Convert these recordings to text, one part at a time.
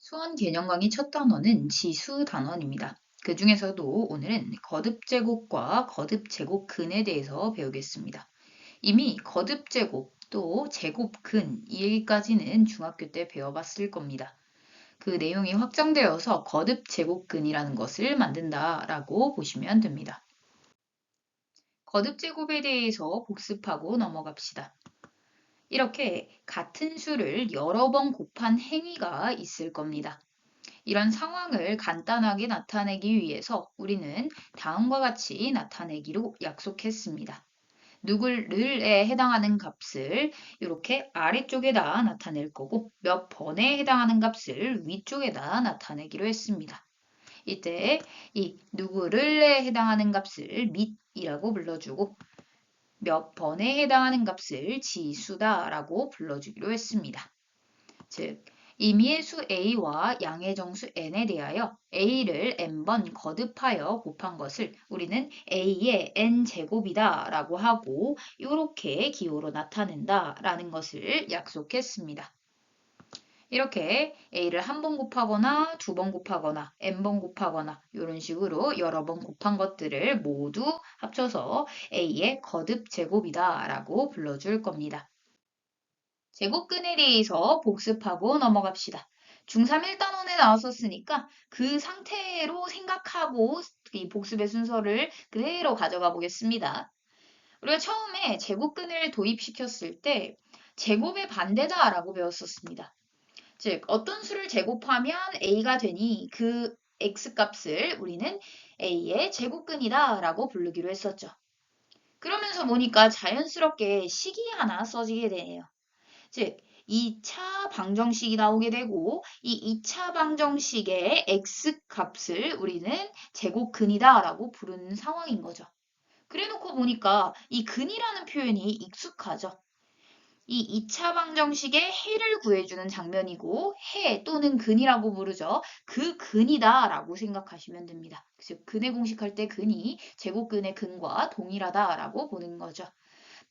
수원 개념 강의 첫 단원은 지수 단원입니다. 그 중에서도 오늘은 거듭제곱과 거듭제곱근에 대해서 배우겠습니다. 이미 거듭제곱 또 제곱근 이 얘기까지는 중학교 때 배워봤을 겁니다. 그 내용이 확장되어서 거듭제곱근이라는 것을 만든다라고 보시면 됩니다. 거듭제곱에 대해서 복습하고 넘어갑시다. 이렇게 같은 수를 여러 번 곱한 행위가 있을 겁니다. 이런 상황을 간단하게 나타내기 위해서 우리는 다음과 같이 나타내기로 약속했습니다. 누굴을에 해당하는 값을 이렇게 아래쪽에다 나타낼 거고 몇 번에 해당하는 값을 위쪽에다 나타내기로 했습니다. 이때 이 누구를에 해당하는 값을 밑이라고 불러주고 몇 번에 해당하는 값을 지수다라고 불러주기로 했습니다. 즉, 임의의 수 a와 양의 정수 n에 대하여 a를 n번 거듭하여 곱한 것을 우리는 a의 n제곱이다 라고 하고 이렇게 기호로 나타낸다 라는 것을 약속했습니다. 이렇게 a를 한 번 곱하거나 두 번 곱하거나 n번 곱하거나 이런 식으로 여러 번 곱한 것들을 모두 합쳐서 a의 거듭 제곱이다 라고 불러줄 겁니다. 제곱근에 대해서 복습하고 넘어갑시다. 중3 1단원에 나왔었으니까 그 상태로 생각하고 이 복습의 순서를 그대로 가져가 보겠습니다. 우리가 처음에 제곱근을 도입시켰을 때 제곱의 반대다라고 배웠었습니다. 즉 어떤 수를 제곱하면 a가 되니 그 x값을 우리는 a의 제곱근이다 라고 부르기로 했었죠. 그러면서 보니까 자연스럽게 식이 하나 써지게 되네요. 즉 2차 방정식이 나오게 되고 이 2차 방정식의 x값을 우리는 제곱근이다 라고 부르는 상황인 거죠. 그래놓고 보니까 이 근이라는 표현이 익숙하죠. 이 2차 방정식의 해를 구해주는 장면이고 해 또는 근이라고 부르죠. 그 근이다 라고 생각하시면 됩니다. 즉 근의 공식할 때 근이 제곱근의 근과 동일하다라고 보는 거죠.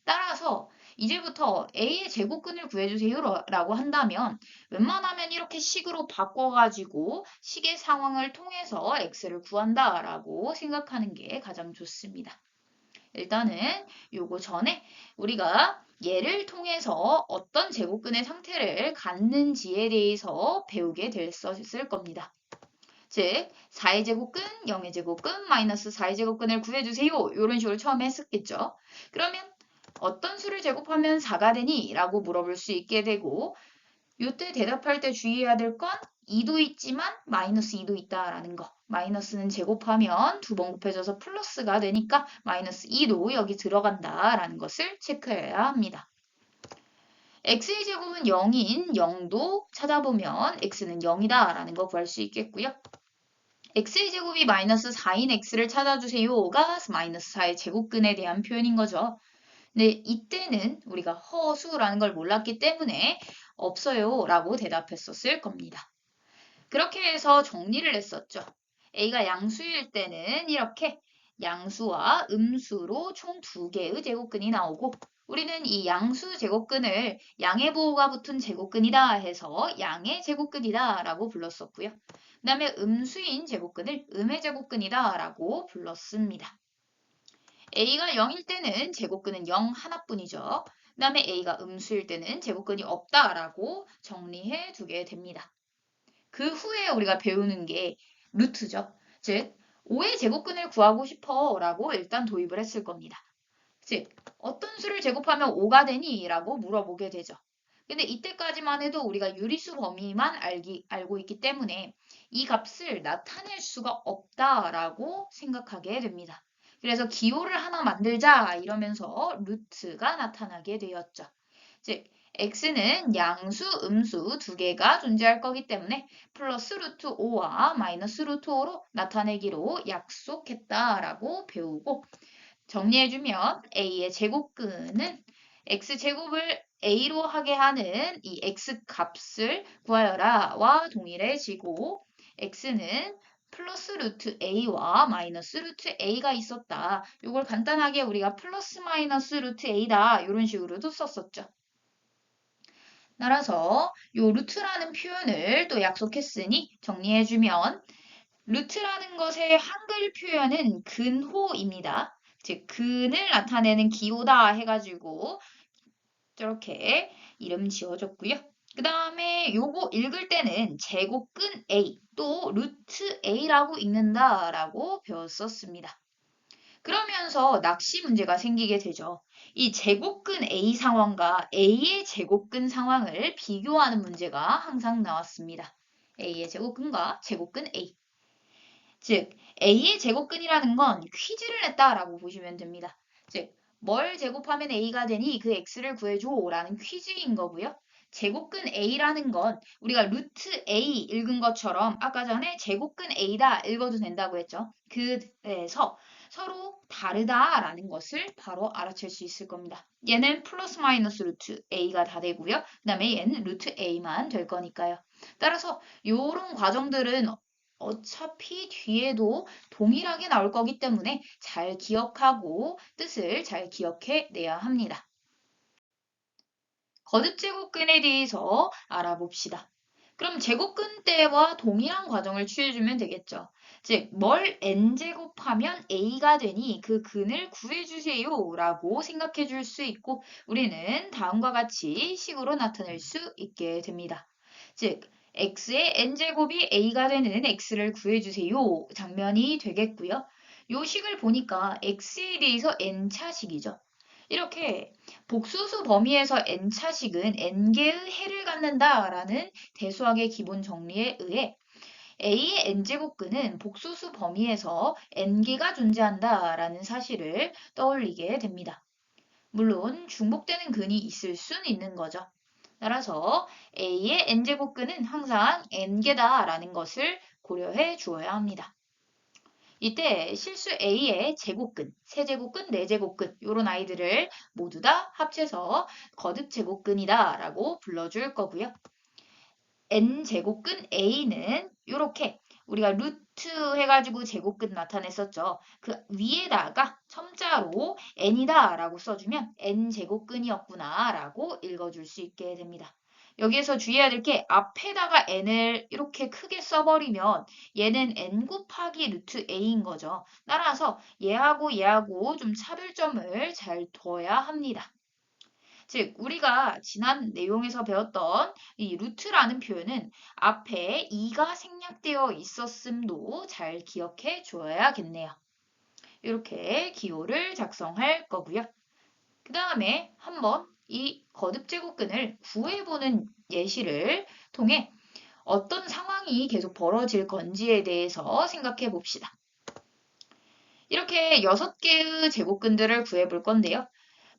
따라서 이제부터 a의 제곱근을 구해주세요 라고 한다면 웬만하면 이렇게 식으로 바꿔가지고 식의 상황을 통해서 x를 구한다 라고 생각하는 게 가장 좋습니다. 일단은 요거 전에 우리가 얘를 통해서 어떤 제곱근의 상태를 갖는지에 대해서 배우게 됐을 겁니다. 즉 4의 제곱근, 0의 제곱근, 마이너스 4의 제곱근을 구해주세요. 이런 식으로 처음에 했었겠죠. 그러면 어떤 수를 제곱하면 4가 되니? 라고 물어볼 수 있게 되고 이때 대답할 때 주의해야 될 건 2도 있지만 마이너스 2도 있다라는 거. 마이너스는 제곱하면 두 번 곱해져서 플러스가 되니까 마이너스 2도 여기 들어간다라는 것을 체크해야 합니다. x의 제곱은 0인 0도 찾아보면 x는 0이다 라는 거 구할 수 있겠고요. x의 제곱이 마이너스 4인 x를 찾아주세요가 마이너스 4의 제곱근에 대한 표현인 거죠. 네, 이때는 우리가 허수라는 걸 몰랐기 때문에 없어요 라고 대답했었을 겁니다. 그렇게 해서 정리를 했었죠. a가 양수일 때는 이렇게 양수와 음수로 총 2개의 제곱근이 나오고 우리는 이 양수 제곱근을 양의 부호가 붙은 제곱근이다 해서 양의 제곱근이다 라고 불렀었고요. 그 다음에 음수인 제곱근을 음의 제곱근이다 라고 불렀습니다. a가 0일 때는 제곱근은 0 하나뿐이죠. 그 다음에 a가 음수일 때는 제곱근이 없다라고 정리해 두게 됩니다. 그 후에 우리가 배우는 게 루트죠. 즉 5의 제곱근을 구하고 싶어 라고 일단 도입을 했을 겁니다. 즉 어떤 수를 제곱하면 5가 되니? 라고 물어보게 되죠. 근데 이때까지만 해도 우리가 유리수 범위만 알고 있기 때문에 이 값을 나타낼 수가 없다라고 생각하게 됩니다. 그래서 기호를 하나 만들자 이러면서 루트가 나타나게 되었죠. 즉 x는 양수, 음수 두 개가 존재할 거기 때문에 플러스 루트 5와 마이너스 루트 5로 나타내기로 약속했다라고 배우고 정리해주면 a의 제곱근은 x제곱을 a로 하게 하는 이 x값을 구하여라와 동일해지고 x는 플러스 루트 a와 마이너스 루트 a가 있었다. 이걸 간단하게 우리가 플러스 마이너스 루트 a다 이런 식으로도 썼었죠. 따라서 요 루트라는 표현을 또 약속했으니 정리해주면 루트라는 것의 한글 표현은 근호입니다. 즉 근을 나타내는 기호다 해가지고 저렇게 이름 지어줬고요. 그 다음에 요거 읽을 때는 제곱근 A 또 루트 A라고 읽는다라고 배웠었습니다. 그러면서 낚시 문제가 생기게 되죠. 이 제곱근 A 상황과 A의 제곱근 상황을 비교하는 문제가 항상 나왔습니다. A의 제곱근과 제곱근 A. 즉, A의 제곱근이라는 건 퀴즈를 냈다라고 보시면 됩니다. 즉, 뭘 제곱하면 A가 되니 그 X를 구해줘 라는 퀴즈인 거고요. 제곱근 A라는 건 우리가 루트 A 읽은 것처럼 아까 전에 제곱근 A다 읽어도 된다고 했죠. 그래서 서로 다르다라는 것을 바로 알아챌 수 있을 겁니다. 얘는 플러스 마이너스 루트 A가 다 되고요. 그 다음에 얘는 루트 A만 될 거니까요. 따라서 이런 과정들은 어차피 뒤에도 동일하게 나올 거기 때문에 잘 기억하고 뜻을 잘 기억해 내야 합니다. 거듭 제곱근에 대해서 알아봅시다. 그럼 제곱근 때와 동일한 과정을 취해주면 되겠죠. 즉, 뭘 n제곱하면 a가 되니 그 근을 구해주세요 라고 생각해 줄 수 있고 우리는 다음과 같이 식으로 나타낼 수 있게 됩니다. 즉, x의 n제곱이 a가 되는 x를 구해주세요 장면이 되겠고요. 요 식을 보니까 x에 대해서 n차식이죠. 이렇게 복소수 범위에서 n차식은 n개의 해를 갖는다라는 대수학의 기본 정리에 의해 a의 n제곱근은 복소수 범위에서 n개가 존재한다라는 사실을 떠올리게 됩니다. 물론 중복되는 근이 있을 수는 있는 거죠. 따라서 a의 n제곱근은 항상 n개다라는 것을 고려해 주어야 합니다. 이때 실수 A의 제곱근, 세제곱근, 네제곱근 이런 아이들을 모두 다 합쳐서 거듭 제곱근이다 라고 불러줄 거고요. n제곱근 A는 이렇게 우리가 루트 해가지고 제곱근 나타냈었죠. 그 위에다가 첨자로 n이다 라고 써주면 n제곱근이었구나 라고 읽어줄 수 있게 됩니다. 여기에서 주의해야 될 게 앞에다가 n을 이렇게 크게 써버리면 얘는 n 곱하기 루트 a인 거죠. 따라서 얘하고 좀 차별점을 잘 둬야 합니다. 즉, 우리가 지난 내용에서 배웠던 이 루트라는 표현은 앞에 2가 생략되어 있었음도 잘 기억해 줘야겠네요. 이렇게 기호를 작성할 거고요. 그 다음에 한번 이 거듭제곱근을 구해보는 예시를 통해 어떤 상황이 계속 벌어질 건지에 대해서 생각해 봅시다. 이렇게 6개의 제곱근들을 구해볼 건데요.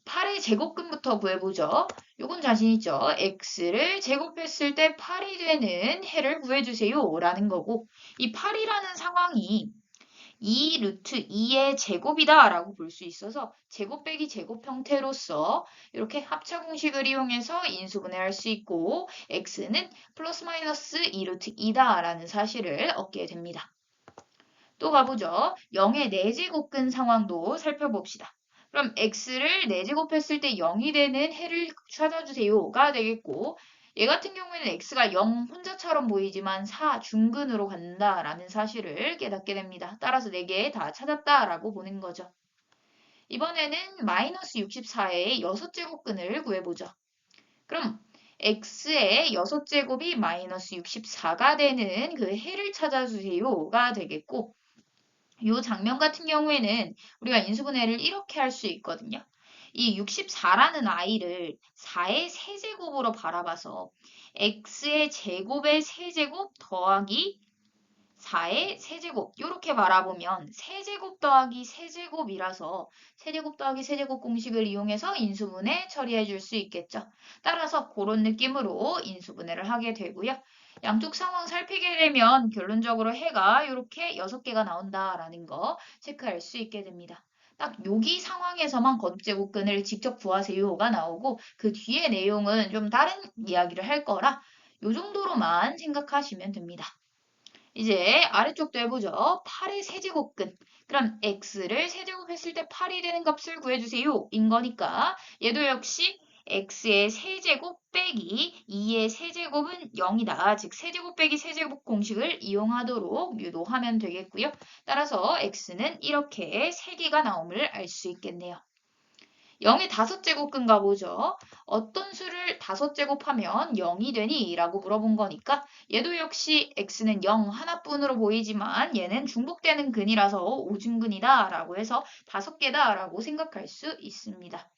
8의 제곱근부터 구해보죠. 요건 자신 있죠? x를 제곱했을 때 8이 되는 해를 구해주세요 라는 거고 이 8이라는 상황이 2 루트 2의 제곱이다 라고 볼 수 있어서 제곱 빼기 제곱 형태로서 이렇게 합차 공식을 이용해서 인수분해할 수 있고 x는 플러스 마이너스 2 루트 2다 라는 사실을 얻게 됩니다. 또 가보죠. 0의 4제곱근 상황도 살펴봅시다. 그럼 x를 4제곱했을 때 0이 되는 해를 찾아주세요가 되겠고 얘 같은 경우에는 x가 0 혼자처럼 보이지만 4 중근으로 간다라는 사실을 깨닫게 됩니다. 따라서 4개 다 찾았다라고 보는 거죠. 이번에는 마이너스 64의 6제곱근을 구해보죠. 그럼 x의 6제곱이 마이너스 64가 되는 그 해를 찾아주세요가 되겠고 이 장면 같은 경우에는 우리가 인수분해를 이렇게 할 수 있거든요. 이 64라는 아이를 4의 세제곱으로 바라봐서 x의 제곱의 세제곱 더하기 4의 세제곱 이렇게 바라보면 세제곱 더하기 세제곱이라서 세제곱 더하기 세제곱 공식을 이용해서 인수분해 처리해 줄 수 있겠죠. 따라서 그런 느낌으로 인수분해를 하게 되고요. 양쪽 상황 살피게 되면 결론적으로 해가 이렇게 6개가 나온다라는 거 체크할 수 있게 됩니다. 딱 여기 상황에서만 거듭제곱근을 직접 구하세요가 나오고 그 뒤에 내용은 좀 다른 이야기를 할 거라 이 정도로만 생각하시면 됩니다. 이제 아래쪽도 해보죠. 8의 세제곱근. 그럼 x를 세제곱했을 때 8이 되는 값을 구해주세요. 인 거니까 얘도 역시 x의 세제곱 빼기 2의 세제곱은 0이다. 즉 세제곱 빼기 세제곱 공식을 이용하도록 유도하면 되겠고요. 따라서 x는 이렇게 3개가 나옴을 알 수 있겠네요. 0의 5제곱근가 보죠. 어떤 수를 5제곱하면 0이 되니? 라고 물어본 거니까 얘도 역시 x는 0 하나뿐으로 보이지만 얘는 중복되는 근이라서 오중근이다 라고 해서 5개다 라고 생각할 수 있습니다.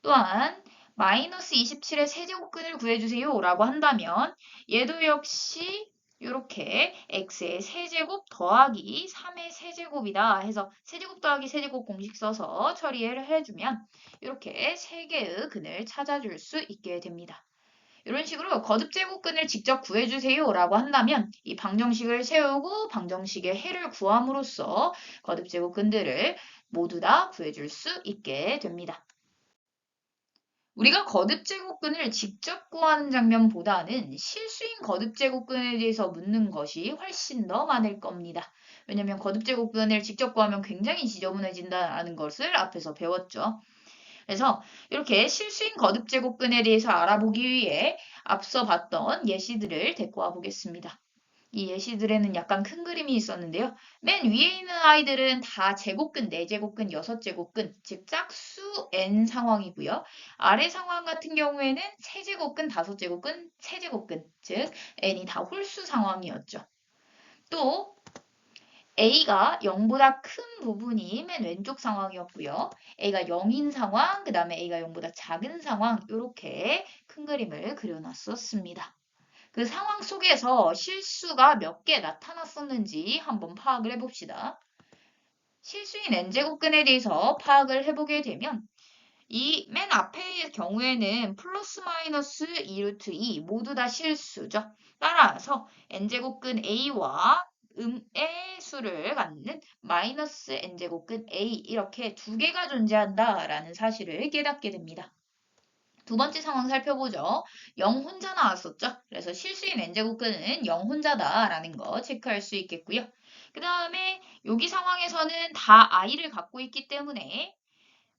또한 마이너스 27의 세제곱근을 구해주세요 라고 한다면 얘도 역시 이렇게 x의 세제곱 더하기 3의 세제곱이다 해서 세제곱 더하기 세제곱 공식 써서 처리를 해주면 이렇게 3개의 근을 찾아줄 수 있게 됩니다. 이런 식으로 거듭제곱근을 직접 구해주세요 라고 한다면 이 방정식을 세우고 방정식의 해를 구함으로써 거듭제곱근들을 모두 다 구해줄 수 있게 됩니다. 우리가 거듭제곱근을 직접 구하는 장면보다는 실수인 거듭제곱근에 대해서 묻는 것이 훨씬 더 많을 겁니다. 왜냐하면 거듭제곱근을 직접 구하면 굉장히 지저분해진다는 것을 앞에서 배웠죠. 그래서 이렇게 실수인 거듭제곱근에 대해서 알아보기 위해 앞서 봤던 예시들을 데리고 와 보겠습니다. 이 예시들에는 약간 큰 그림이 있었는데요. 맨 위에 있는 아이들은 다 제곱근, 4제곱근, 6제곱근, 즉 짝수 n 상황이고요. 아래 상황 같은 경우에는 세제곱근, 5제곱근, 세제곱근, 즉 n이 다 홀수 상황이었죠. 또 a가 0보다 큰 부분이 맨 왼쪽 상황이었고요. a가 0인 상황, 그 다음에 a가 0보다 작은 상황, 이렇게 큰 그림을 그려놨었습니다. 그 상황 속에서 실수가 몇 개 나타났었는지 한번 파악을 해봅시다. 실수인 n제곱근에 대해서 파악을 해보게 되면 이 맨 앞의 경우에는 플러스 마이너스 2루트 2 모두 다 실수죠. 따라서 n제곱근 a와 음의 수를 갖는 마이너스 n제곱근 a 이렇게 2개가 존재한다라는 사실을 깨닫게 됩니다. 두 번째 상황 살펴보죠. 0 혼자 나왔었죠. 그래서 실수인 n제곱근은 0 혼자다라는 거 체크할 수 있겠고요. 그 다음에 여기 상황에서는 다 i를 갖고 있기 때문에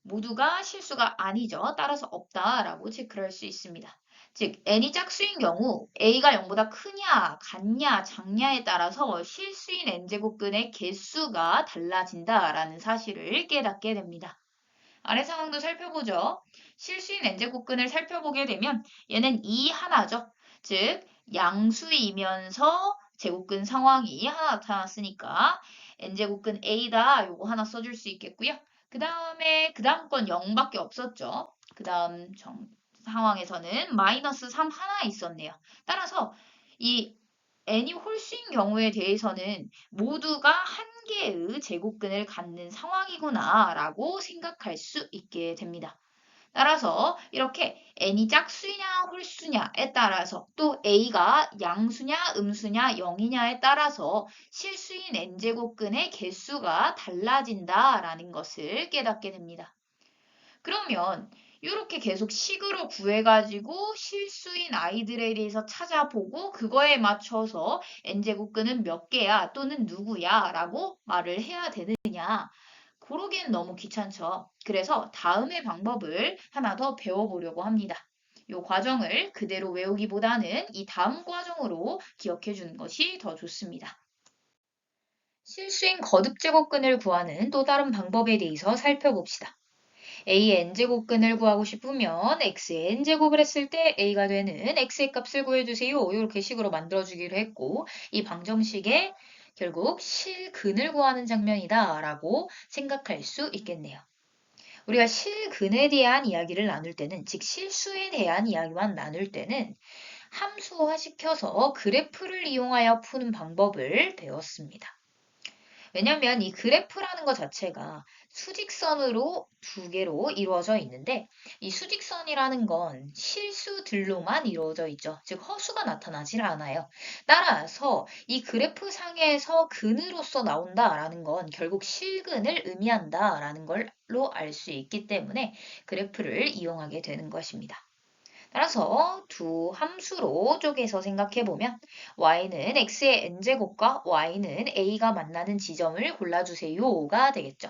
모두가 실수가 아니죠. 따라서 없다라고 체크할 수 있습니다. 즉 n이 짝수인 경우 a가 0보다 크냐, 같냐, 작냐에 따라서 실수인 n제곱근의 개수가 달라진다라는 사실을 깨닫게 됩니다. 아래 상황도 살펴보죠. 실수인 n제곱근을 살펴보게 되면 얘는 2 하나죠. 즉 양수이면서 제곱근 상황이 하나 나타났으니까 n제곱근 a다 요거 하나 써줄 수 있겠고요. 그 다음 건 0밖에 없었죠. 그 다음 상황에서는 마이너스 3 하나 있었네요. 따라서 이 n이 홀수인 경우에 대해서는 모두가 한 개의 제곱근을 갖는 상황이구나 라고 생각할 수 있게 됩니다. 따라서 이렇게 n이 짝수냐 홀수냐에 따라서 또 a가 양수냐 음수냐 0이냐에 따라서 실수인 n제곱근의 개수가 달라진다라는 것을 깨닫게 됩니다. 그러면 이렇게 계속 식으로 구해가지고 실수인 아이들에 대해서 찾아보고 그거에 맞춰서 n제곱근은 몇 개야 또는 누구야 라고 말을 해야 되느냐. 그러기엔 너무 귀찮죠. 그래서 다음의 방법을 하나 더 배워보려고 합니다. 이 과정을 그대로 외우기보다는 이 다음 과정으로 기억해 주는 것이 더 좋습니다. 실수인 거듭제곱근을 구하는 또 다른 방법에 대해서 살펴봅시다. a의 n제곱근을 구하고 싶으면 x의 n제곱을 했을 때 a가 되는 x의 값을 구해주세요. 이렇게 식으로 만들어주기로 했고 이 방정식에 결국 실근을 구하는 장면이다 라고 생각할 수 있겠네요. 우리가 실근에 대한 이야기를 나눌 때는 즉 실수에 대한 이야기만 나눌 때는 함수화시켜서 그래프를 이용하여 푸는 방법을 배웠습니다. 왜냐하면 이 그래프라는 것 자체가 수직선으로 두 개로 이루어져 있는데 이 수직선이라는 건 실수들로만 이루어져 있죠. 즉 허수가 나타나질 않아요. 따라서 이 그래프 상에서 근으로서 나온다라는 건 결국 실근을 의미한다라는 걸로 알 수 있기 때문에 그래프를 이용하게 되는 것입니다. 따라서 두 함수로 쪼개서 생각해보면 y는 x의 n제곱과 y는 a가 만나는 지점을 골라주세요가 되겠죠.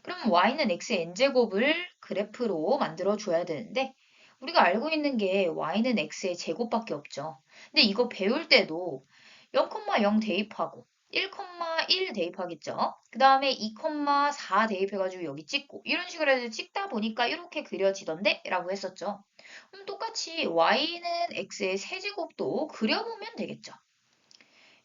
그럼 y는 x의 n제곱을 그래프로 만들어줘야 되는데 우리가 알고 있는 게 y는 x의 제곱밖에 없죠. 근데 이거 배울 때도 0,0 대입하고 1,1 대입하겠죠. 그 다음에 2,4 대입해가지고 여기 찍고 이런 식으로 해서 찍다 보니까 이렇게 그려지던데? 라고 했었죠. 그럼 똑같이 y는 x의 세제곱도 그려보면 되겠죠.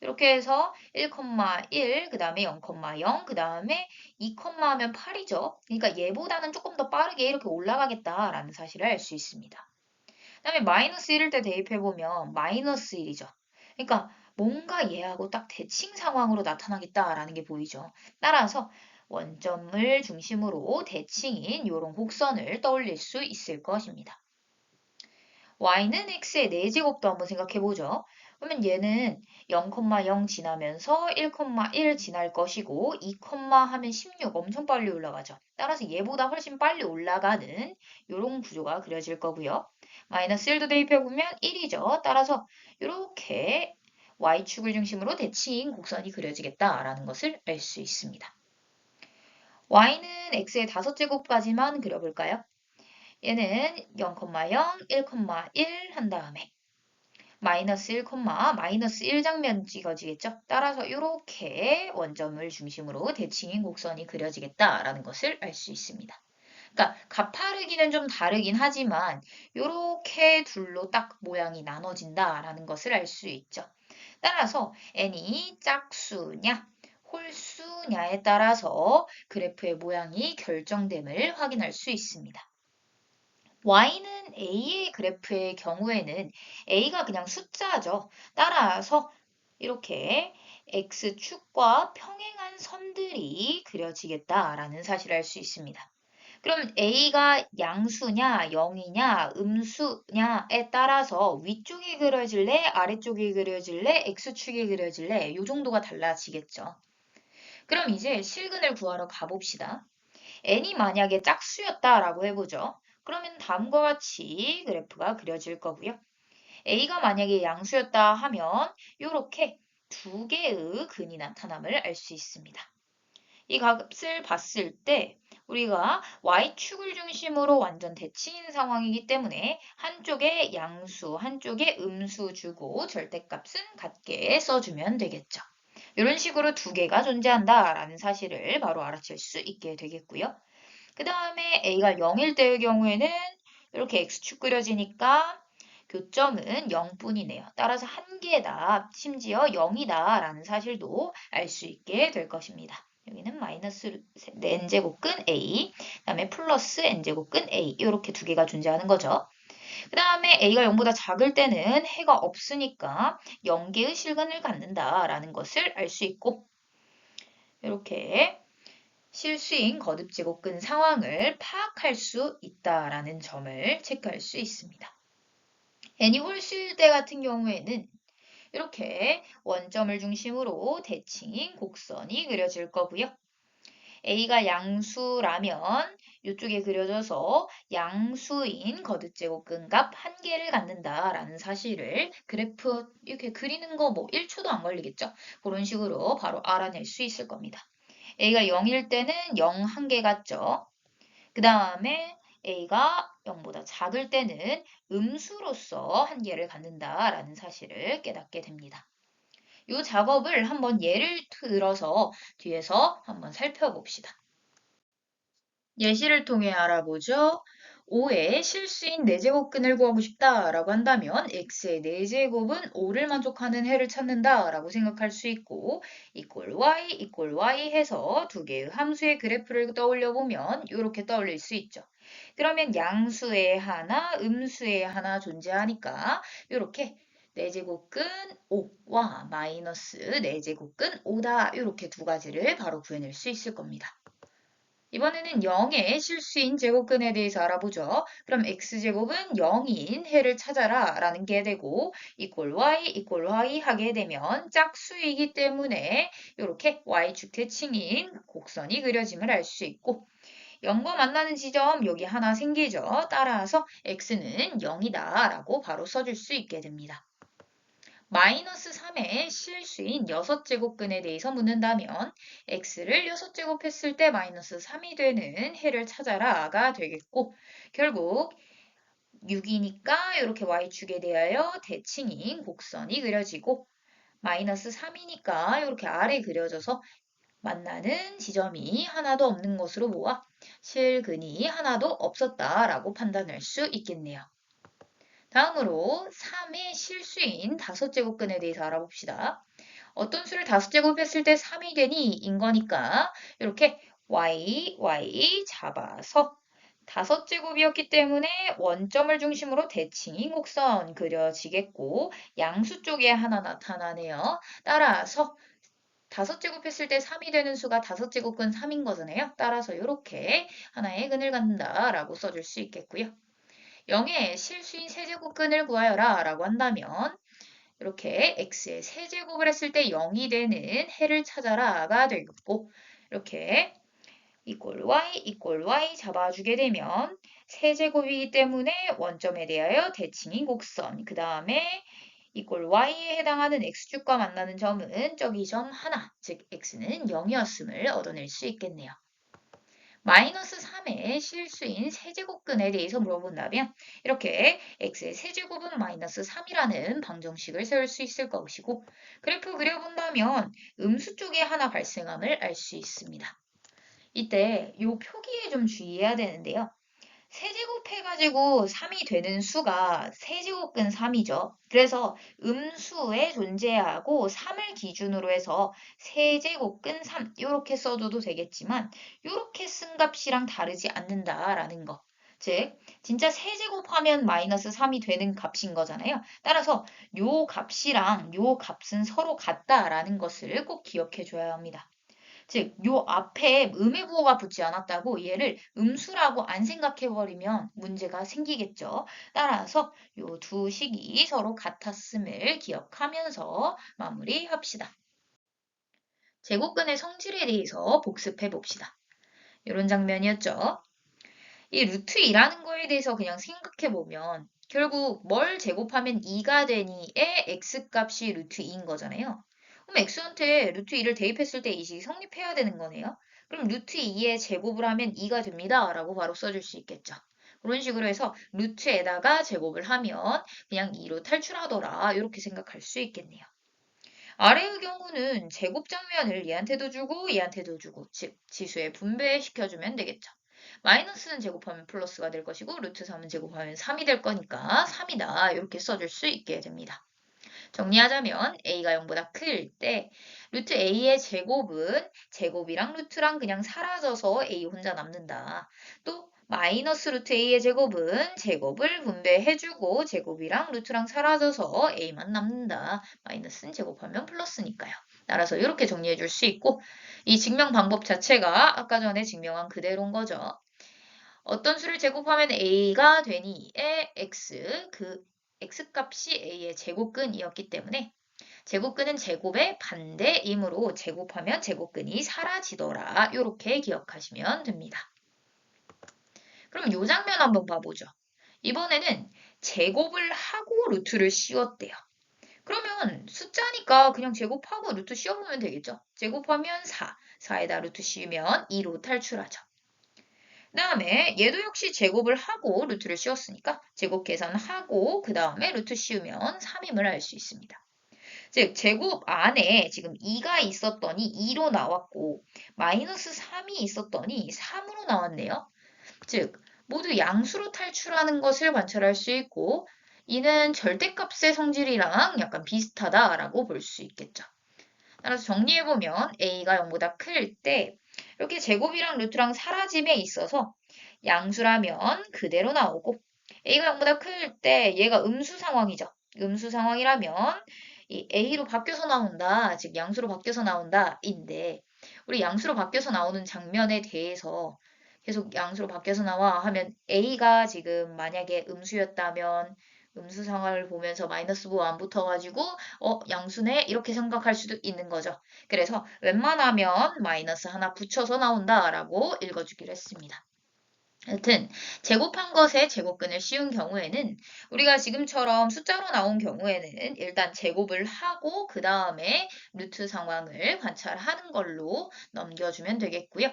이렇게 해서 1,1, 그 다음에 0,0, 그 다음에 2, 하면 8이죠. 그러니까 얘보다는 조금 더 빠르게 이렇게 올라가겠다라는 사실을 알 수 있습니다. 그 다음에 마이너스 1일 때 대입해보면 마이너스 1이죠. 그러니까 뭔가 얘하고 딱 대칭 상황으로 나타나겠다라는 게 보이죠. 따라서 원점을 중심으로 대칭인 이런 곡선을 떠올릴 수 있을 것입니다. y는 x의 4제곱도 한번 생각해보죠. 그러면 얘는 0,0 지나면서 1,1 지날 것이고 2, 하면 16 엄청 빨리 올라가죠. 따라서 얘보다 훨씬 빨리 올라가는 이런 구조가 그려질 거고요. 마이너스 1도 대입해보면 1이죠. 따라서 이렇게 y축을 중심으로 대칭 곡선이 그려지겠다라는 것을 알 수 있습니다. y는 x의 5제곱까지만 그려볼까요? 얘는 0,0, 1,1 한 다음에 마이너스 1, 마이너스 1 장면 찍어지겠죠? 따라서 이렇게 원점을 중심으로 대칭인 곡선이 그려지겠다라는 것을 알 수 있습니다. 그러니까 가파르기는 좀 다르긴 하지만 이렇게 둘로 딱 모양이 나눠진다라는 것을 알 수 있죠. 따라서 n이 짝수냐 홀수냐에 따라서 그래프의 모양이 결정됨을 확인할 수 있습니다. y는 a의 그래프의 경우에는 a가 그냥 숫자죠. 따라서 이렇게 x축과 평행한 선들이 그려지겠다라는 사실을 알 수 있습니다. 그럼 a가 양수냐, 0이냐, 음수냐에 따라서 위쪽이 그려질래, 아래쪽이 그려질래, x축이 그려질래 이 정도가 달라지겠죠. 그럼 이제 실근을 구하러 가봅시다. n이 만약에 짝수였다라고 해보죠. 그러면 다음과 같이 그래프가 그려질 거고요. a가 만약에 양수였다 하면 이렇게 두 개의 근이 나타남을 알 수 있습니다. 이 값을 봤을 때 우리가 y축을 중심으로 완전 대칭인 상황이기 때문에 한쪽에 양수, 한쪽에 음수 주고 절대값은 같게 써주면 되겠죠. 이런 식으로 두 개가 존재한다라는 사실을 바로 알아챌 수 있게 되겠고요. 그 다음에 a가 0일 때의 경우에는 이렇게 x축 그려지니까 교점은 0뿐이네요. 따라서 한 개다, 심지어 0이다 라는 사실도 알 수 있게 될 것입니다. 여기는 마이너스 n제곱근 a, 그 다음에 플러스 n제곱근 a 이렇게 두 개가 존재하는 거죠. 그 다음에 a가 0보다 작을 때는 해가 없으니까 0개의 실근을 갖는다라는 것을 알 수 있고 이렇게 실수인 거듭제곱근 상황을 파악할 수 있다라는 점을 체크할 수 있습니다. n이 홀수일 때 같은 경우에는 이렇게 원점을 중심으로 대칭인 곡선이 그려질 거고요. a가 양수라면 이쪽에 그려져서 양수인 거듭제곱근 값 한 개를 갖는다라는 사실을 그래프 이렇게 그리는 거 뭐 1초도 안 걸리겠죠? 그런 식으로 바로 알아낼 수 있을 겁니다. a가 0일 때는 0 한 개 같죠? 그 다음에 a가 0보다 작을 때는 음수로서 한 개를 갖는다라는 사실을 깨닫게 됩니다. 이 작업을 한번 예를 들어서 뒤에서 한번 살펴봅시다. 예시를 통해 알아보죠. 5의 실수인 4제곱근을 구하고 싶다라고 한다면 x의 4제곱은 5를 만족하는 해를 찾는다라고 생각할 수 있고 equal y 해서 두 개의 함수의 그래프를 떠올려 보면 이렇게 떠올릴 수 있죠. 그러면 양수의 하나, 음수의 하나 존재하니까 이렇게 4제곱근 5와 마이너스 4제곱근 5다 이렇게 두 가지를 바로 구해낼 수 있을 겁니다. 이번에는 0의 실수인 제곱근에 대해서 알아보죠. 그럼 x제곱은 0인 해를 찾아라 라는 게 되고 equal y 하게 되면 짝수이기 때문에 이렇게 y축 대칭인 곡선이 그려짐을 알 수 있고 0과 만나는 지점 여기 하나 생기죠. 따라서 x는 0이다 라고 바로 써줄 수 있게 됩니다. 마이너스 3의 실수인 6제곱근에 대해서 묻는다면 x를 6제곱했을 때 마이너스 3이 되는 해를 찾아라가 되겠고 결국 6이니까 이렇게 y축에 대하여 대칭인 곡선이 그려지고 마이너스 3이니까 이렇게 아래 그려져서 만나는 지점이 하나도 없는 것으로 보아 실근이 하나도 없었다라고 판단할 수 있겠네요. 다음으로 3의 실수인 5제곱근에 대해서 알아봅시다. 어떤 수를 5제곱했을 때 3이 되니 인 거니까 이렇게 y 잡아서 5제곱이었기 때문에 원점을 중심으로 대칭인 곡선 그려지겠고 양수 쪽에 하나 나타나네요. 따라서 5제곱했을 때 3이 되는 수가 5제곱근 3인 거잖아요. 따라서 이렇게 하나의 근을 갖는다라고 써줄 수 있겠고요. 0의 실수인 세제곱근을 구하여라 라고 한다면 이렇게 x의 세제곱을 했을 때 0이 되는 해를 찾아라가 되겠고 이렇게 equal y 잡아주게 되면 세제곱이기 때문에 원점에 대하여 대칭인 곡선 그 다음에 equal y에 해당하는 x축과 만나는 점은 저기 점 하나 즉 x는 0이었음을 얻어낼 수 있겠네요. 마이너스 3의 실수인 세제곱근에 대해서 물어본다면 이렇게 x의 세제곱은 마이너스 3이라는 방정식을 세울 수 있을 것이고 그래프 그려본다면 음수 쪽에 하나 발생함을 알 수 있습니다. 이때 이 표기에 좀 주의해야 되는데요. 세제곱해가지고 3이 되는 수가 세제곱근 3이죠. 그래서 음수에 존재하고 3을 기준으로 해서 세제곱근 3 이렇게 써줘도 되겠지만 이렇게 쓴 값이랑 다르지 않는다라는 거. 즉 진짜 세제곱하면 마이너스 3이 되는 값인 거잖아요. 따라서 요 값이랑 요 값은 서로 같다라는 것을 꼭 기억해 줘야 합니다. 즉, 요 앞에 음의 부호가 붙지 않았다고 얘를 음수라고 안 생각해버리면 문제가 생기겠죠. 따라서 요 두 식이 서로 같았음을 기억하면서 마무리합시다. 제곱근의 성질에 대해서 복습해 봅시다. 이런 장면이었죠. 이 루트 2라는 거에 대해서 그냥 생각해 보면 결국 뭘 제곱하면 2가 되니의 x값이 루트 2인 거잖아요. 그럼 x한테 루트 2를 대입했을 때 이 식이 성립해야 되는 거네요. 그럼 루트 2의 제곱을 하면 2가 됩니다. 라고 바로 써줄 수 있겠죠. 그런 식으로 해서 루트에다가 제곱을 하면 그냥 2로 탈출하더라. 이렇게 생각할 수 있겠네요. 아래의 경우는 제곱 장면을 얘한테도 주고 얘한테도 주고 즉 지수에 분배시켜주면 되겠죠. 마이너스는 제곱하면 플러스가 될 것이고 루트 3은 제곱하면 3이 될 거니까 3이다 이렇게 써줄 수 있게 됩니다. 정리하자면 a가 0보다 클 때 루트 a의 제곱은 제곱이랑 루트랑 그냥 사라져서 a 혼자 남는다. 또 마이너스 루트 a의 제곱은 제곱을 분배해주고 제곱이랑 루트랑 사라져서 a만 남는다. 마이너스는 제곱하면 플러스니까요. 따라서 이렇게 정리해 줄 수 있고 이 증명 방법 자체가 아까 전에 증명한 그대로인 거죠. 어떤 수를 제곱하면 a가 되니의 x, 그 x값이 a의 제곱근이었기 때문에 제곱근은 제곱의 반대이므로 제곱하면 제곱근이 사라지더라. 이렇게 기억하시면 됩니다. 그럼 이 장면 한번 봐보죠. 이번에는 제곱을 하고 루트를 씌웠대요. 그러면 숫자니까 그냥 제곱하고 루트 씌워보면 되겠죠. 제곱하면 4, 4에다 루트 씌우면 2로 탈출하죠. 그 다음에 얘도 역시 제곱을 하고 루트를 씌웠으니까 제곱 계산하고 그 다음에 루트 씌우면 3임을 알 수 있습니다. 즉 제곱 안에 지금 2가 있었더니 2로 나왔고 마이너스 3이 있었더니 3으로 나왔네요. 즉 모두 양수로 탈출하는 것을 관찰할 수 있고 이는 절대값의 성질이랑 약간 비슷하다라고 볼 수 있겠죠. 따라서 정리해보면 a가 0보다 클 때 이렇게 제곱이랑 루트랑 사라짐에 있어서 양수라면 그대로 나오고 a가 0보다 클 때 얘가 음수 상황이죠. 음수 상황이라면 이 a로 바뀌어서 나온다. 즉 양수로 바뀌어서 나온다. 인데 우리 양수로 바뀌어서 나오는 장면에 대해서 계속 양수로 바뀌어서 나와 하면 a가 지금 만약에 음수였다면 음수 상황을 보면서 마이너스 부호 안 붙어가지고 양수네 이렇게 생각할 수도 있는 거죠. 그래서 웬만하면 마이너스 하나 붙여서 나온다라고 읽어주기로 했습니다. 여튼 제곱한 것에 제곱근을 씌운 경우에는 우리가 지금처럼 숫자로 나온 경우에는 일단 제곱을 하고 그 다음에 루트 상황을 관찰하는 걸로 넘겨주면 되겠고요.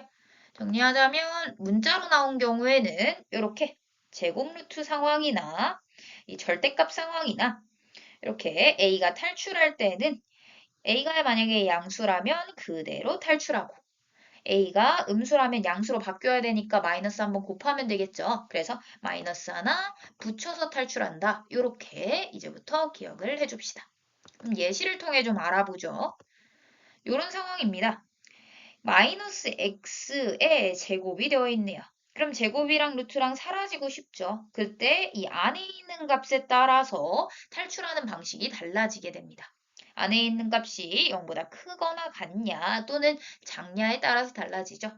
정리하자면 문자로 나온 경우에는 이렇게 제곱 루트 상황이나 이 절대값 상황이나 이렇게 A가 탈출할 때는 A가 만약에 양수라면 그대로 탈출하고 A가 음수라면 양수로 바뀌어야 되니까 마이너스 한번 곱하면 되겠죠. 그래서 마이너스 하나 붙여서 탈출한다. 이렇게 이제부터 기억을 해줍시다. 그럼 예시를 통해 좀 알아보죠. 이런 상황입니다. 마이너스 x의 제곱이 되어 있네요. 그럼 제곱이랑 루트랑 사라지고 싶죠. 그때 이 안에 있는 값에 따라서 탈출하는 방식이 달라지게 됩니다. 안에 있는 값이 0보다 크거나 같냐 또는 작냐에 따라서 달라지죠.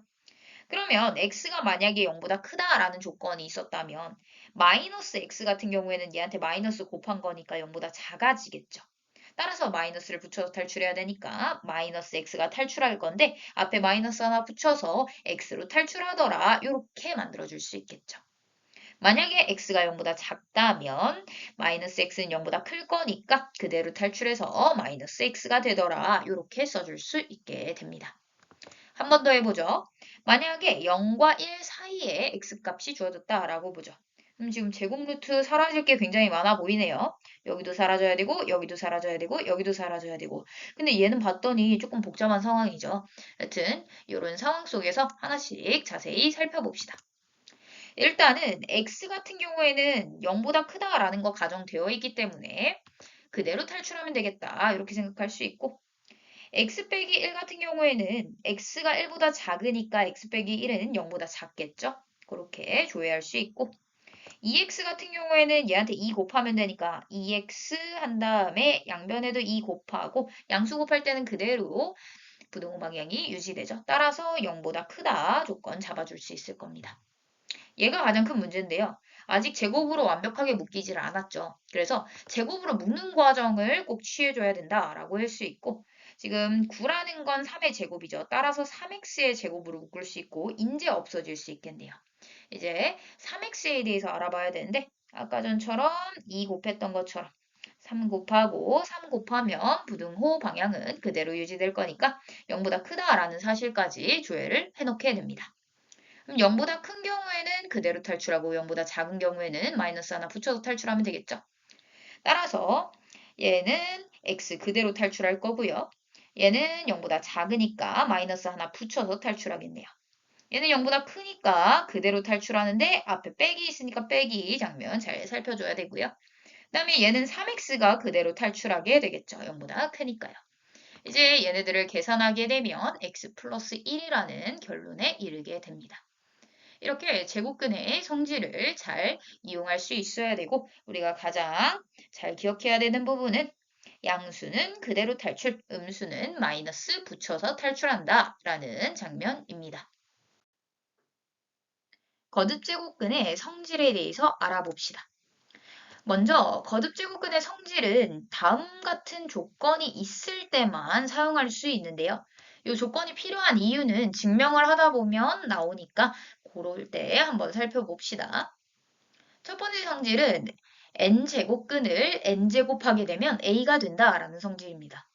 그러면 x가 만약에 0보다 크다라는 조건이 있었다면 마이너스 x 같은 경우에는 얘한테 마이너스 곱한 거니까 0보다 작아지겠죠. 따라서 마이너스를 붙여서 탈출해야 되니까 마이너스 x가 탈출할 건데 앞에 마이너스 하나 붙여서 x로 탈출하더라. 이렇게 만들어줄 수 있겠죠. 만약에 x가 0보다 작다면 마이너스 x는 0보다 클 거니까 그대로 탈출해서 마이너스 x가 되더라. 이렇게 써줄 수 있게 됩니다. 한 번 더 해보죠. 만약에 0과 1 사이에 x값이 주어졌다라고 보죠. 지금 제곱 루트 사라질 게 굉장히 많아 보이네요. 여기도 사라져야 되고 여기도 사라져야 되고 여기도 사라져야 되고 근데 얘는 봤더니 조금 복잡한 상황이죠. 여튼 이런 상황 속에서 하나씩 자세히 살펴봅시다. 일단은 x 같은 경우에는 0보다 크다라는 거 가정되어 있기 때문에 그대로 탈출하면 되겠다 이렇게 생각할 수 있고 x 빼기 1 같은 경우에는 x가 1보다 작으니까 x 빼기 1은 0보다 작겠죠? 그렇게 조회할 수 있고 2x 같은 경우에는 얘한테 2 곱하면 되니까 2x 한 다음에 양변에도 2 곱하고 양수 곱할 때는 그대로 부동 방향이 유지되죠. 따라서 0보다 크다 조건 잡아줄 수 있을 겁니다. 얘가 가장 큰 문제인데요. 아직 제곱으로 완벽하게 묶이질 않았죠. 그래서 제곱으로 묶는 과정을 꼭 취해줘야 된다라고 할 수 있고 지금 9라는 건 3의 제곱이죠. 따라서 3x의 제곱으로 묶을 수 있고 인제 없어질 수 있겠네요. 이제 3x에 대해서 알아봐야 되는데 아까 전처럼 2 곱했던 것처럼 3 곱하고 3 곱하면 부등호 방향은 그대로 유지될 거니까 0보다 크다라는 사실까지 조회를 해놓게 됩니다. 그럼 0보다 큰 경우에는 그대로 탈출하고 0보다 작은 경우에는 마이너스 하나 붙여서 탈출하면 되겠죠. 따라서 얘는 x 그대로 탈출할 거고요. 얘는 0보다 작으니까 마이너스 하나 붙여서 탈출하겠네요. 얘는 0보다 크니까 그대로 탈출하는데 앞에 빼기 있으니까 빼기 장면 잘 살펴줘야 되고요. 그 다음에 얘는 3x가 그대로 탈출하게 되겠죠. 0보다 크니까요. 이제 얘네들을 계산하게 되면 x 플러스 1이라는 결론에 이르게 됩니다. 이렇게 제곱근의 성질을 잘 이용할 수 있어야 되고 우리가 가장 잘 기억해야 되는 부분은 양수는 그대로 탈출, 음수는 마이너스 붙여서 탈출한다 라는 장면입니다. 거듭제곱근의 성질에 대해서 알아봅시다. 먼저 거듭제곱근의 성질은 다음 같은 조건이 있을 때만 사용할 수 있는데요. 이 조건이 필요한 이유는 증명을 하다 보면 나오니까 그럴 때 한번 살펴봅시다. 첫 번째 성질은 n제곱근을 n제곱하게 되면 a가 된다라는 성질입니다.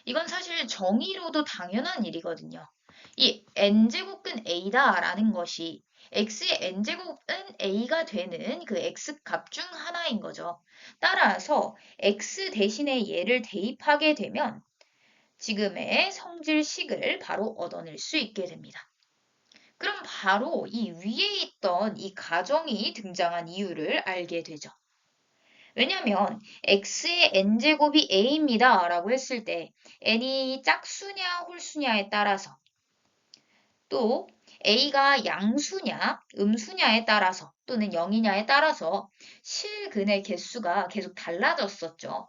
이건 사실 정의로도 당연한 일이거든요. 이 n제곱근 a다라는 것이 x의 n제곱은 a가 되는 그 x값 중 하나인 거죠. 따라서 x 대신에 얘를 대입하게 되면 지금의 성질식을 바로 얻어낼 수 있게 됩니다. 그럼 바로 이 위에 있던 이 가정이 등장한 이유를 알게 되죠. 왜냐하면 x의 n제곱이 a입니다 라고 했을 때 n이 짝수냐 홀수냐에 따라서 또 a가 양수냐 음수냐에 따라서 또는 0이냐에 따라서 실근의 개수가 계속 달라졌었죠.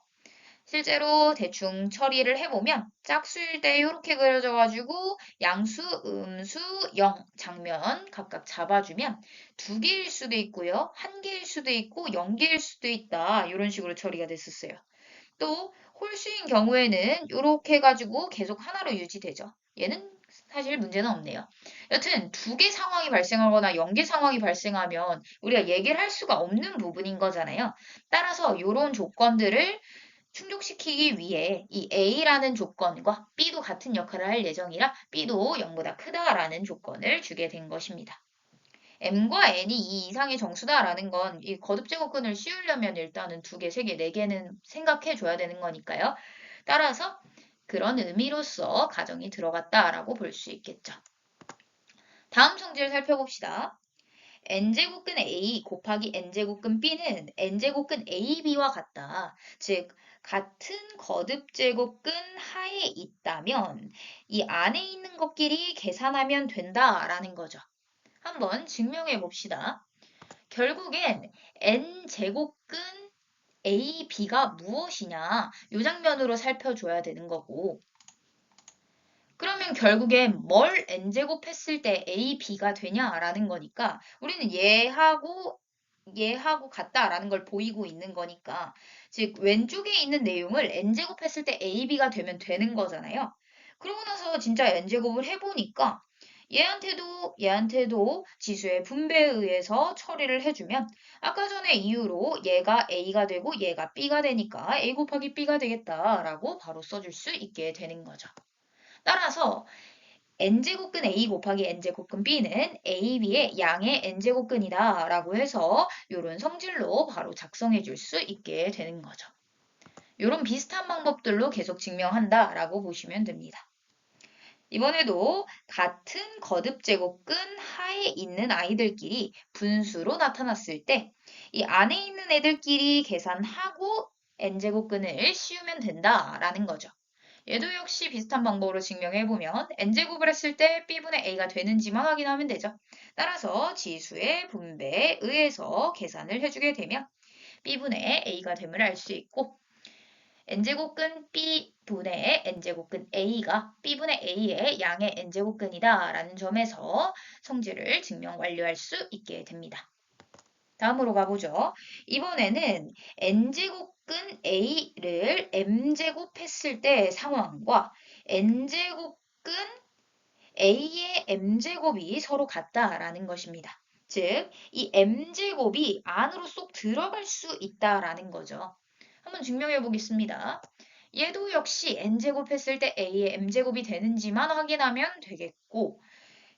실제로 대충 처리를 해보면 짝수일 때 이렇게 그려져가지고 양수, 음수, 0 장면 각각 잡아주면 2개일 수도 있고요. 1개일 수도 있고 0개일 수도 있다. 이런 식으로 처리가 됐었어요. 또 홀수인 경우에는 이렇게 해가지고 계속 하나로 유지되죠. 얘는 사실 문제는 없네요. 여튼 두 개 상황이 발생하거나 연계 상황이 발생하면 우리가 얘기를 할 수가 없는 부분인 거잖아요. 따라서 이런 조건들을 충족시키기 위해 이 A라는 조건과 B도 같은 역할을 할 예정이라 B도 0보다 크다라는 조건을 주게 된 것입니다. M과 N이 이 이상의 정수다라는 건 이 거듭제곱근을 씌우려면 일단은 두 개, 세 개, 네 개는 생각해 줘야 되는 거니까요. 따라서 그런 의미로서 가정이 들어갔다라고 볼 수 있겠죠. 다음 성질 살펴봅시다. n제곱근 A 곱하기 n제곱근 B는 n제곱근 AB와 같다. 즉, 같은 거듭제곱근 하에 있다면 이 안에 있는 것끼리 계산하면 된다라는 거죠. 한번 증명해 봅시다. 결국엔 n제곱근 AB가 무엇이냐 이 장면으로 살펴줘야 되는 거고 그러면 결국엔 뭘 n제곱 했을 때 AB가 되냐라는 거니까 우리는 얘하고 같다라는 걸 보이고 있는 거니까 즉 왼쪽에 있는 내용을 n제곱 했을 때 AB가 되면 되는 거잖아요. 그러고 나서 진짜 n제곱을 해보니까 얘한테도 지수의 분배에 의해서 처리를 해주면 아까 전에 이유로 얘가 A가 되고 얘가 B가 되니까 A 곱하기 B가 되겠다라고 바로 써줄 수 있게 되는 거죠. 따라서 n제곱근 A 곱하기 n제곱근 B는 AB의 양의 n제곱근이다 라고 해서 이런 성질로 바로 작성해 줄 수 있게 되는 거죠. 이런 비슷한 방법들로 계속 증명한다 라고 보시면 됩니다. 이번에도 같은 거듭제곱근 하에 있는 아이들끼리 분수로 나타났을 때 이 안에 있는 애들끼리 계산하고 n제곱근을 씌우면 된다라는 거죠. 얘도 역시 비슷한 방법으로 증명해보면 n제곱을 했을 때 b분의 a가 되는지만 확인하면 되죠. 따라서 지수의 분배에 의해서 계산을 해주게 되면 b분의 a가 됨을 알 수 있고 n제곱근 b분의 n제곱근 a가 b분의 a의 양의 n제곱근이다 라는 점에서 성질을 증명 완료할 수 있게 됩니다. 다음으로 가보죠. 이번에는 n제곱근 a를 m제곱 했을 때 상황과 n제곱근 a의 m제곱이 서로 같다라는 것입니다. 즉, 이 m제곱이 안으로 쏙 들어갈 수 있다라는 거죠. 한번 증명해 보겠습니다. 얘도 역시 n제곱 했을 때 a의 m제곱이 되는지만 확인하면 되겠고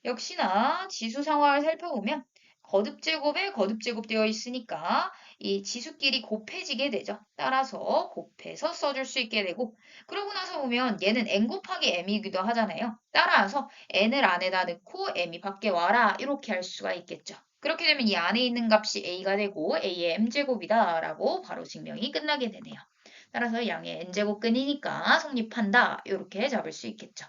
역시나 지수 상황을 살펴보면 거듭제곱에 거듭제곱 되어 있으니까 이 지수끼리 곱해지게 되죠. 따라서 곱해서 써줄 수 있게 되고 그러고 나서 보면 얘는 n 곱하기 m이기도 하잖아요. 따라서 n을 안에다 넣고 m이 밖에 와라 이렇게 할 수가 있겠죠. 그렇게 되면 이 안에 있는 값이 a가 되고 a의 m제곱이다 라고 바로 증명이 끝나게 되네요. 따라서 양의 n제곱근이니까 성립한다 이렇게 잡을 수 있겠죠.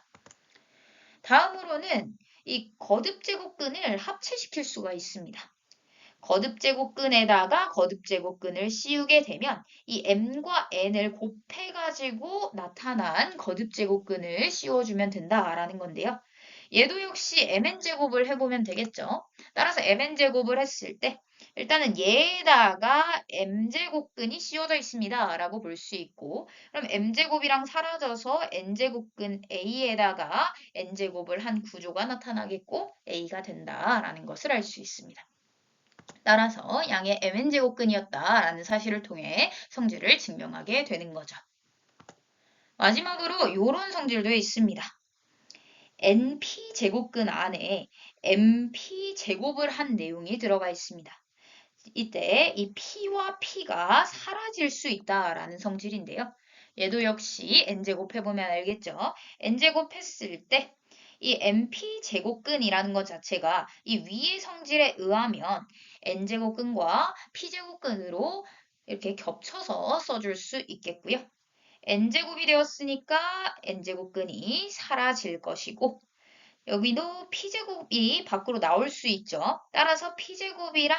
다음으로는 이 거듭제곱근을 합체시킬 수가 있습니다. 거듭제곱근에다가 거듭제곱근을 씌우게 되면 이 m과 n을 곱해가지고 나타난 거듭제곱근을 씌워주면 된다라는 건데요. 얘도 역시 mn제곱을 해보면 되겠죠. 따라서 mn제곱을 했을 때 일단은 얘에다가 m제곱근이 씌워져 있습니다. 라고 볼 수 있고 그럼 m제곱이랑 사라져서 n제곱근 a에다가 n제곱을 한 구조가 나타나겠고 a가 된다라는 것을 알 수 있습니다. 따라서 양의 mn제곱근이었다라는 사실을 통해 성질을 증명하게 되는 거죠. 마지막으로 이런 성질도 있습니다. np제곱근 안에 mp제곱을 한 내용이 들어가 있습니다. 이때 이 p와 p가 사라질 수 있다라는 성질인데요. 얘도 역시 n제곱 해보면 알겠죠? n제곱 했을 때 이 np제곱근이라는 것 자체가 이 위의 성질에 의하면 n제곱근과 p제곱근으로 이렇게 겹쳐서 써줄 수 있겠고요. n제곱이 되었으니까 n제곱근이 사라질 것이고 여기도 p제곱이 밖으로 나올 수 있죠. 따라서 p제곱이랑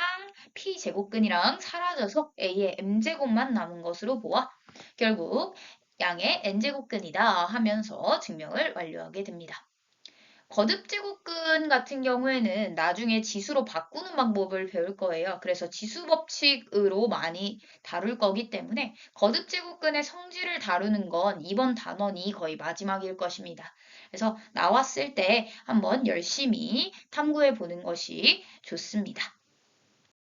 p제곱근이랑 사라져서 a의 m제곱만 남은 것으로 보아 결국 양의 n제곱근이다 하면서 증명을 완료하게 됩니다. 거듭제곱근 제곱근 같은 경우에는 나중에 지수로 바꾸는 방법을 배울 거예요. 그래서 지수 법칙으로 많이 다룰 거기 때문에 거듭 제곱근의 성질을 다루는 건 이번 단원이 거의 마지막일 것입니다. 그래서 나왔을 때 한번 열심히 탐구해 보는 것이 좋습니다.